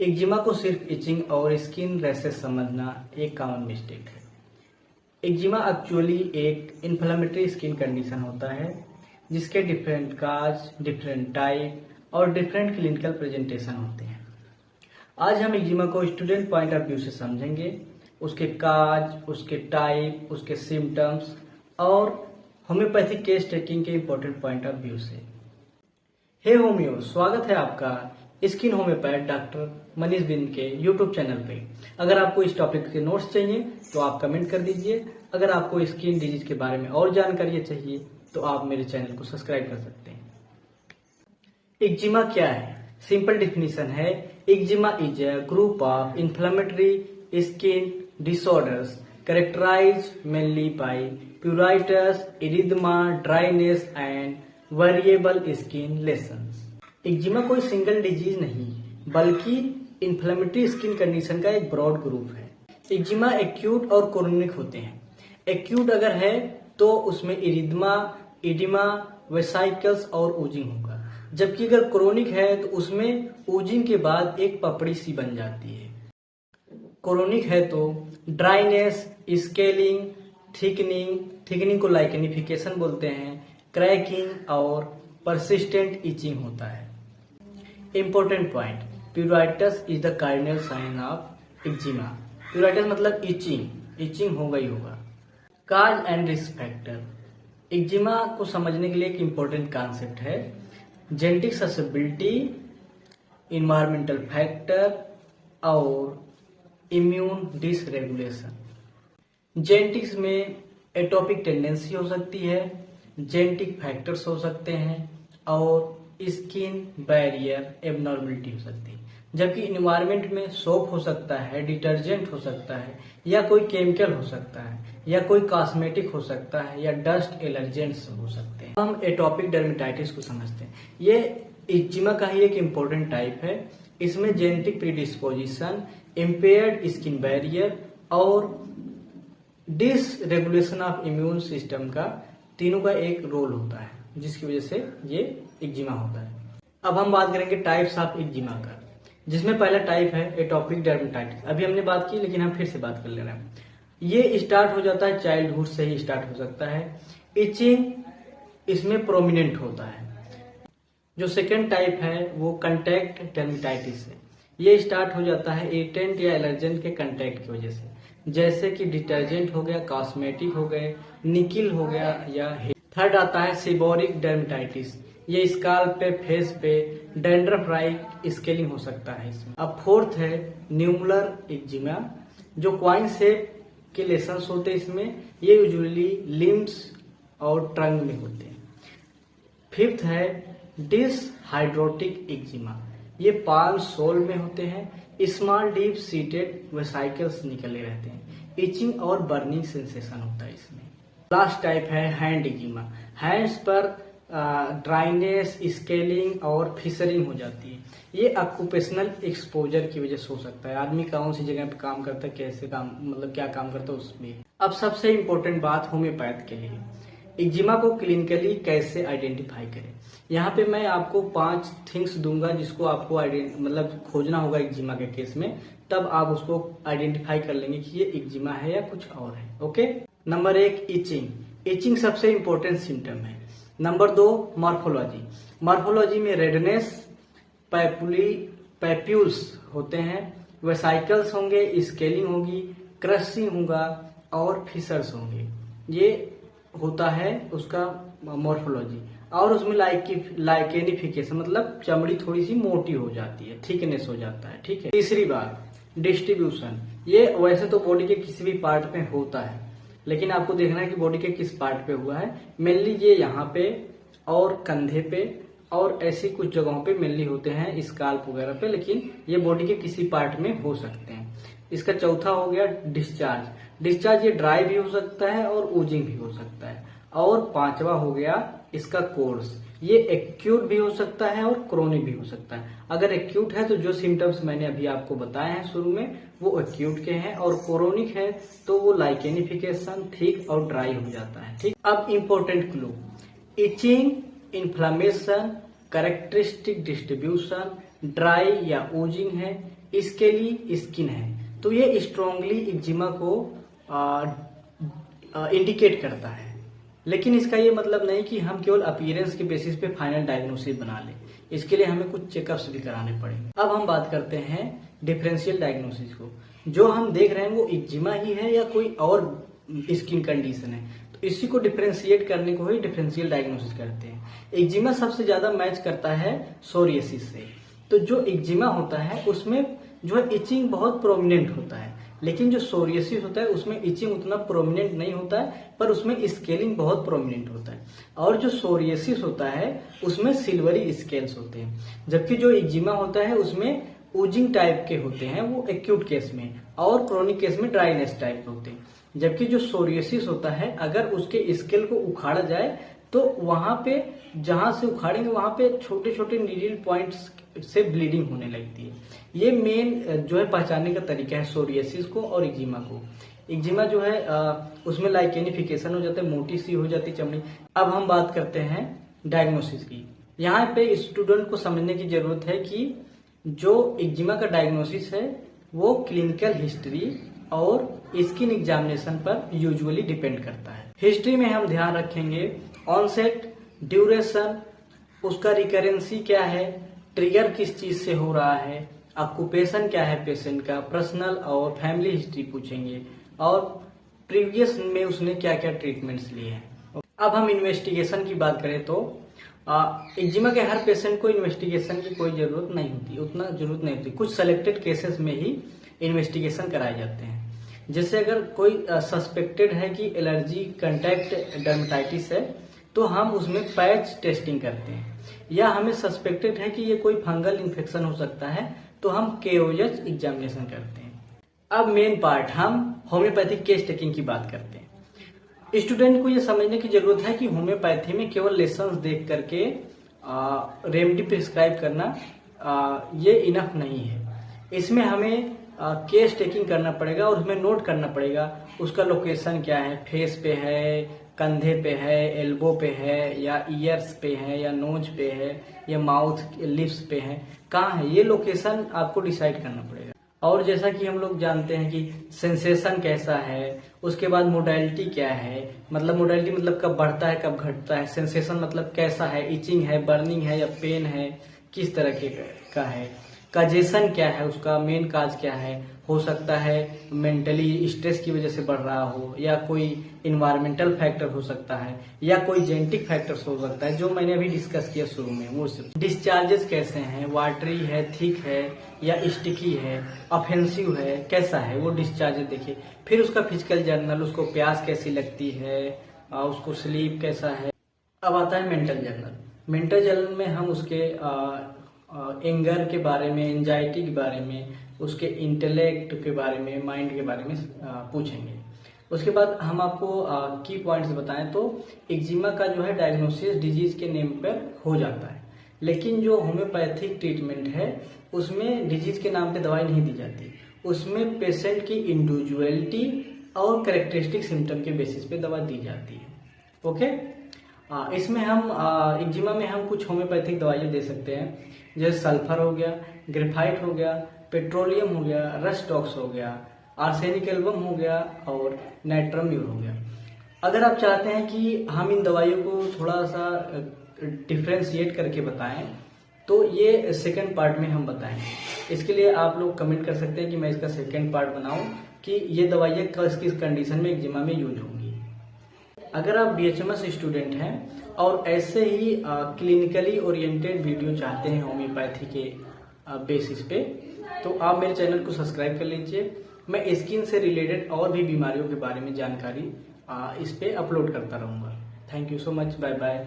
Eczema को सिर्फ etching और स्किन रैशेस समझना एक कॉमन मिस्टेक है। एक्जिमा एक्चुअली एक इन्फ्लेमेटरी स्किन कंडीशन होता है जिसके डिफरेंट काज, डिफरेंट टाइप और डिफरेंट क्लिनिकल प्रेजेंटेशन होते हैं। आज हम एक्जिमा को स्टूडेंट पॉइंट ऑफ व्यू से समझेंगे, उसके काज, उसके टाइप, उसके सिम्टम्स और होम्योपैथिक केस टेकिंग के इम्पोर्टेंट पॉइंट ऑफ व्यू से। हे होम्यो, स्वागत है आपका स्किन होम्योपैथ डॉक्टर मनीष बिंद के यूट्यूब चैनल पे। अगर आपको इस टॉपिक के नोट्स चाहिए तो आप कमेंट कर दीजिए। अगर आपको स्किन डिजीज के बारे में और जानकारी चाहिए तो आप मेरे चैनल को सब्सक्राइब कर सकते हैं। एक्जिमा क्या है? सिंपल डेफिनेशन है, eczema is a group of inflammatory skin disorders characterized mainly by pruritus, erythema, dryness and variable skin lesions। Eczema कोई सिंगल डिजीज नहीं बल्कि इन्फ्लेमेटरी स्किन कंडीशन का एक ब्रॉड ग्रुप है। एक्जिमा एक्यूट और क्रोनिक होते हैं। एक्यूट अगर है तो उसमें इरिथमा, एडिमा, वेसाइकल्स और ऊजिंग होगा, जबकि अगर क्रोनिक है तो उसमें ऊजिंग के बाद एक पपड़ी सी बन जाती है। क्रोनिक है तो ड्राइनेस, स्केलिंग, थिकनिंग को लाइकेनिफिकेशन बोलते हैं, क्रैकिंग और परसिस्टेंट इचिंग होता है। Important point, pruritus is the cardinal sign of eczema. Pruritus मतलब इचिंग होगा ही होगा। Cause and risk factor, eczema को समझने के लिए एक इम्पोर्टेंट कॉन्सेप्ट है, जेनेटिक ससेबिलिटी, इन्वायरमेंटल फैक्टर और इम्यून डिसरेगुलेशन। जेनेटिक्स में एटोपिक टेंडेंसी हो सकती है, जेनेटिक फैक्टर्स हो सकते हैं और स्किन बैरियर एबनॉर्मलिटी हो सकती है, जबकि इन्वायरमेंट में सोप हो सकता है, डिटर्जेंट हो सकता है या कोई केमिकल हो सकता है या कोई कॉस्मेटिक हो सकता है या डस्ट एलर्जेंट्स हो सकते हैं। हम एटोपिक डर्मेटाइटिस को समझते हैं। ये एक्जिमा का ही एक इम्पोर्टेंट टाइप है। इसमें genetic predisposition, impaired skin barrier और डिसरेगुलेशन ऑफ इम्यून सिस्टम का तीनों का एक रोल होता है, जिसकी वजह से ये एक्जिमा होता है। अब हम बात करेंगे टाइप्स ऑफ एक्जिमा का, जिसमें पहला टाइप है एटोपिक डर्मेटाइटिस। अभी हमने बात की लेकिन हम फिर से बात कर ले रहे हैं। ये स्टार्ट हो जाता है चाइल्डहुड से ही स्टार्ट हो सकता है। इचिंग इसमें प्रोमिनेंट होता है। जो सेकेंड टाइप है वो कंटैक्ट डर्मेटाइटिस है। ये स्टार्ट हो जाता है इरिटेंट या एलर्जेंट के कंटैक्ट की वजह से, जैसे कि डिटर्जेंट हो गया, कॉस्मेटिक हो गए, निकिल हो गया या थर्ड आता है सीबोरिक डर्मेटाइटिस। ये स्काल्प पे, फेस पे डैंड्रफ लाइक स्केलिंग हो सकता है इसमें। अब फोर्थ है न्यूमुलर एक्जिमा, जो क्वाइन शेप के लेशंस होते हैं इसमें। ये यूजुअली लिम्स और ट्रंक में होते हैं। फिफ्थ है डिसहाइड्रोटिक एक्जिमा। ये पाल्म सोल में होते हैं। स्मॉल डीप सीटेड वेसाइकल्स निकले रहते हैं। इचिंग और बर्निंग सेंसेशन होता है इसमें। लास्ट टाइप है हैंड एक्जिमा। हैंड्स पर ड्राइनेस, स्केलिंग और फिशरिंग हो जाती है। ये ऑक्यूपेशनल एक्सपोजर की वजह से हो सकता है। आदमी कौन सी जगह पे काम करता है, कैसे काम, मतलब क्या काम करता है उसमें। अब सबसे इम्पोर्टेंट बात होम्योपैथ के लिए, एक्जिमा को क्लिनिकली कैसे आइडेंटिफाई करें। यहाँ पे मैं आपको 5 थिंग्स दूंगा जिसको आपको मतलब खोजना होगा एक्जिमा के केस में, तब आप उसको आइडेंटिफाई कर लेंगे कि ये एक्जिमा है या कुछ और है। ओके। नंबर 1 इचिंग सबसे इम्पोर्टेंट सिम्टम है। Number 2 morphology. मॉर्फोलॉजी में रेडनेस, पैप्यूल्स होते हैं, वेसाइकल्स होंगे, स्केलिंग होगी, क्रशिंग होगा और फिशर्स होंगे। ये होता है उसका मॉर्फोलॉजी। और उसमें लाइकेनिफिकेशन मतलब चमड़ी थोड़ी सी मोटी हो जाती है, थिकनेस हो जाता है। ठीक है। तीसरी बात डिस्ट्रीब्यूशन। ये वैसे तो बॉडी के किसी भी पार्ट पे होता है, लेकिन आपको देखना है कि बॉडी के किस पार्ट पे हुआ है। मेनली ये यहाँ पे और कंधे पे और ऐसी कुछ जगहों पे मेनली होते हैं, स्काल्प वगैरह पे, लेकिन ये बॉडी के किसी पार्ट में हो सकते हैं। इसका चौथा हो गया डिस्चार्ज। ये ड्राई भी हो सकता है और ऊजिंग भी हो सकता है। और पांचवा हो गया इसका कोर्स। ये एक्यूट भी हो सकता है और क्रोनिक भी हो सकता है। अगर एक्यूट है तो जो सिम्टम्स मैंने अभी आपको बताए हैं शुरू में वो एक्यूट के हैं, और क्रोनिक है तो वो लाइकेनिफिकेशन, थिक और ड्राई हो जाता है। ठीक। अब important clue, itching, inflammation, characteristic distribution, dry या ओजिंग है, स्केली स्किन है, तो ये स्ट्रांगली एक्जिमा को इंडिकेट करता है। लेकिन इसका ये मतलब नहीं कि हम केवल अपीयरेंस के बेसिस पे फाइनल डायग्नोसिस बना लें, इसके लिए हमें कुछ चेकअप्स भी कराने पड़ेंगे। अब हम बात करते हैं डिफरेंशियल डायग्नोसिस को। जो हम देख रहे हैं वो एक्जिमा ही है या कोई और स्किन कंडीशन है, तो इसी को डिफरेंशिएट करने को ही डिफरेंशियल डायग्नोसिस करते हैं। एक्जिमा सबसे ज्यादा मैच करता है सोरियासिस से। तो जो एक्जिमा होता है उसमें जो है इचिंग बहुत प्रोमिनेंट होता है, लेकिन जो सोरियासिस होता है उसमें इचिंग उतना प्रोमिनेंट नहीं होता है, पर उसमें स्केलिंग बहुत प्रोमिनेंट होता है। और जो सोरियासिस होता है उसमें सिल्वरी स्केल्स होते हैं, जबकि जो एक्जिमा होता है उसमें ओजिंग टाइप के होते हैं, वो एक्यूट केस में, और क्रोनिक केस में ड्राइनेस टाइप होते हैं। जबकि जो सोरियासिस होता है अगर उसके स्केल को उखाड़ा जाए तो वहां पे जहां से उखाड़ेंगे वहां पे छोटे छोटे नीडल पॉइंट्स से ब्लीडिंग होने लगती है। ये मेन जो है पहचानने का तरीका है सोरियासिस को और एक्जिमा को। एक्जिमा जो है उसमें लाइकेनिफिकेशन हो जाता है, मोटी सी हो जाती चमड़ी। अब हम बात करते हैं डायग्नोसिस की। यहाँ पे स्टूडेंट को समझने की जरूरत है कि जो एक्जिमा का डायग्नोसिस है वो क्लिनिकल हिस्ट्री और स्किन एग्जामिनेशन पर यूजुअली डिपेंड करता है। हिस्ट्री में हम ध्यान रखेंगे ऑनसेट, ड्यूरेशन, उसका रिकरेंसी क्या है, ट्रिगर किस चीज से हो रहा है, ऑक्यूपेशन क्या है पेशेंट का, पर्सनल और फैमिली हिस्ट्री पूछेंगे, और प्रीवियस में उसने क्या क्या ट्रीटमेंट्स लिए हैं। अब हम इन्वेस्टिगेशन की बात करें तो एक्जिमा के हर पेशेंट को इन्वेस्टिगेशन की कोई जरूरत नहीं होती, उतना जरूरत नहीं होती। कुछ सेलेक्टेड केसेस में ही इन्वेस्टिगेशन कराए जाते हैं। जैसे अगर कोई सस्पेक्टेड है कि एलर्जी कंटैक्ट डर्मेटाइटिस है तो हम उसमें पैच टेस्टिंग करते हैं, या हमें सस्पेक्टेड है कि ये कोई फंगल इन्फेक्शन हो सकता है तो हम KOH एग्जामिनेशन करते हैं। अब मेन पार्ट हम होम्योपैथिक केस टेकिंग की बात करते हैं। स्टूडेंट को ये समझने की जरूरत है कि होम्योपैथी में केवल लेसन्स देख करके रेमेडी प्रिस्क्राइब करना ये इनफ नहीं है। इसमें हमें केस टेकिंग करना पड़ेगा और उसमें नोट करना पड़ेगा उसका लोकेशन क्या है, फेस पे है, कंधे पे है, एल्बो पे है, या ईयर्स पे है, या नोज पे है, या माउथ लिप्स पे है, कहाँ है, ये लोकेशन आपको डिसाइड करना पड़ेगा। और जैसा कि हम लोग जानते हैं कि सेंसेशन कैसा है, उसके बाद मोडालिटी क्या है, मतलब मोडालिटी मतलब कब बढ़ता है कब घटता है, सेंसेशन मतलब कैसा है, इचिंग है, बर्निंग है या पेन है, किस तरह के का है, काजेशन क्या है, उसका मेन काज क्या है, हो सकता है मेंटली स्ट्रेस की वजह से बढ़ रहा हो, या कोई इन्वायरमेंटल फैक्टर हो सकता है, या कोई जेनेटिक फैक्टर्स हो सकता है, जो मैंने अभी डिस्कस किया शुरू में। वो सब डिस्चार्जेस कैसे हैं, वाटरी है, थिक है या स्टिकी है, ऑफेंसिव है, कैसा है वो डिस्चार्जेस देखिए। फिर उसका फिजिकल जर्नल, उसको प्यास कैसी लगती है, उसको स्लीप कैसा है। अब आता है मेंटल जर्नल। मेंटल जर्नल में हम उसके एंगर के बारे में, एंजाइटी के बारे में, उसके इंटेलेक्ट के बारे में, माइंड के बारे में पूछेंगे। उसके बाद हम आपको की पॉइंट्स बताएं तो एक्जिमा का जो है डायग्नोसिस डिजीज के नेम पर हो जाता है, लेकिन जो होम्योपैथिक ट्रीटमेंट है उसमें डिजीज के नाम पे दवाई नहीं दी जाती, उसमें पेशेंट की इंडिविजुअलिटी और कैरेक्टरिस्टिक सिम्टम के बेसिस पे दवा दी जाती है। ओके, इसमें हम एक्जिमा में हम कुछ होम्योपैथिक दवाइयाँ दे सकते हैं, जैसे सल्फर हो गया, ग्रेफाइट हो गया, पेट्रोलियम हो गया, रस्टॉक्स हो गया, आर्सेनिक एल्बम हो गया और नाइट्रम्यूर हो गया। अगर आप चाहते हैं कि हम इन दवाइयों को थोड़ा सा डिफ्रेंशिएट करके बताएं तो ये सेकंड पार्ट में हम बताएंगे। इसके लिए आप लोग कमेंट कर सकते हैं कि मैं इसका सेकंड पार्ट बनाऊं कि ये दवाइयाँ किस किस कंडीशन में एक्जिमा में यूज होंगी। अगर आप BHMS स्टूडेंट हैं और ऐसे ही क्लिनिकली ओरिएंटेड वीडियो चाहते हैं होम्योपैथी के बेसिस पे, तो आप मेरे चैनल को सब्सक्राइब कर लीजिए। मैं स्किन से रिलेटेड और भी बीमारियों के बारे में जानकारी इस पे अपलोड करता रहूंगा। Thank you so much, bye bye.